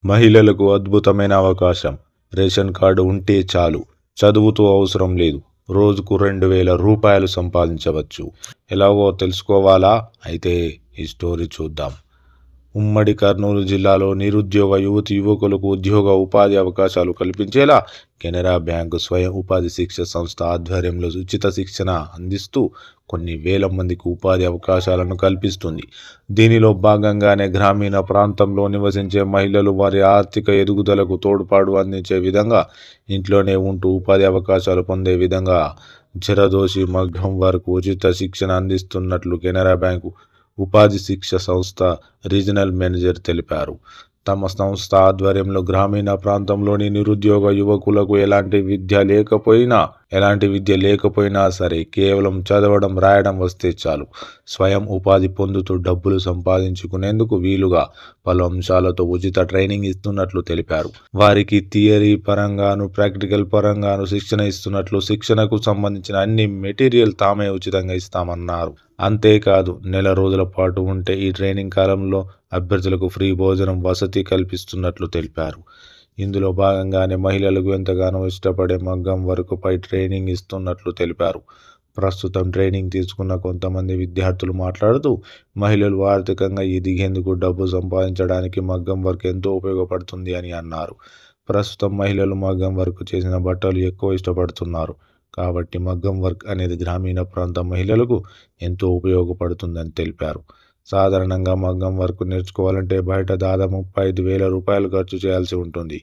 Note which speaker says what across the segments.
Speaker 1: మహిళలకు అద్భుతమైన అవకాశం. రేషన్ కార్డు ఉంటే చాలు. చదువుతూ అవసరం లేదు. రోజుకు 2000 రూపాయలు సంపాదించవచ్చు. ఎలాగో తెలుసుకోవాలా? అయితే ఈ స్టోరీ చూద్దాం. ఉమ్మడి కర్నూలు జిల్లాలో నిరుద్యోగ యువకులకు ఉద్యోగ ఉపాధి అవకాశాలు కల్పించేలా కెనరా బ్యాంకు స్వయం ఉపాధి శిక్ష సంస్థ ఆధ్వర్యంలో ఉచిత శిక్షణ అందిస్తూ కొన్ని వేల మందికి ఉపాధి అవకాశాలను కల్పిస్తుంది. దీనిలో భాగంగానే గ్రామీణ ప్రాంతంలో నివసించే మహిళలు వారి ఆర్థిక ఎదుగుదలకు తోడ్పాటు అందించే విధంగా ఇంట్లోనే ఉంటూ ఉపాధి అవకాశాలు పొందే విధంగా జరదోసి మగ్గం వరకు ఉచిత శిక్షణ అందిస్తున్నట్లు కెనరా బ్యాంకు ఉపాధి శిక్ష సంస్థ రీజనల్ మేనేజర్ తెలిపారు. తమ సంస్థ ఆధ్వర్యంలో గ్రామీణ ప్రాంతంలోని నిరుద్యోగ యువకులకు ఎలాంటి విద్య లేకపోయినా సరే కేవలం చదవడం రాయడం వస్తే చాలు స్వయం ఉపాధి పొందుతూ డబ్బులు సంపాదించుకునేందుకు వీలుగా పలు అంశాలతో ఉచిత ట్రైనింగ్ ఇస్తున్నట్లు తెలిపారు. వారికి థియరీ పరంగాను ప్రాక్టికల్ పరంగాను శిక్షణ ఇస్తున్నట్లు, శిక్షణకు సంబంధించిన అన్ని మెటీరియల్ తామే ఉచితంగా ఇస్తామన్నారు. అంతేకాదు నెల రోజుల పాటు ఉంటే ఈ ట్రైనింగ్ కాలంలో అభ్యర్థులకు ఫ్రీ భోజనం వసతి కల్పిస్తున్నట్లు తెలిపారు. ఇందులో భాగంగానే మహిళలకు ఎంతగానో ఇష్టపడే మగ్గం వర్క్పై ట్రైనింగ్ ఇస్తున్నట్లు తెలిపారు. ప్రస్తుతం ట్రైనింగ్ తీసుకున్న కొంతమంది విద్యార్థులు మాట్లాడుతూ మహిళలు ఆర్థికంగా ఎదిగేందుకు డబ్బు సంపాదించడానికి మగ్గం వర్క్ ఎంతో ఉపయోగపడుతుంది అని అన్నారు. ప్రస్తుతం మహిళలు మగ్గం వర్క్ చేసిన బట్టలు ఎక్కువ ఇష్టపడుతున్నారు. కాబట్టి మగ్గం వర్క్ అనేది గ్రామీణ ప్రాంత మహిళలకు ఎంతో ఉపయోగపడుతుందని తెలిపారు. సాధారణంగా మగ్గం వర్క్ నేర్చుకోవాలంటే బయట దాదాపు 35,000 రూపాయలు ఖర్చు చేయాల్సి ఉంటుంది.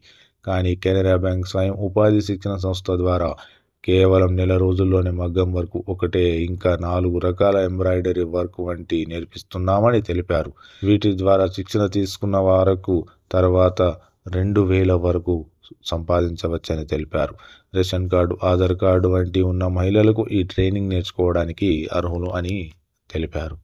Speaker 1: కానీ కెనరా బ్యాంక్ స్వయం ఉపాధి శిక్షణ సంస్థ ద్వారా కేవలం నెల రోజుల్లోనే మగ్గం వర్క్ ఒకటే ఇంకా 4 రకాల ఎంబ్రాయిడరీ వర్క్ వంటి నేర్పిస్తున్నామని తెలిపారు. వీటి ద్వారా శిక్షణ తీసుకున్న వారకు తర్వాత 2000 వరకు సంపాదించవచ్చని తెలిపారు. రేషన్ కార్డు, ఆధార్ కార్డు వంటి ఉన్న మహిళలకు ఈ ట్రైనింగ్ నేర్చుకోవడానికి అర్హులు అని తెలిపారు.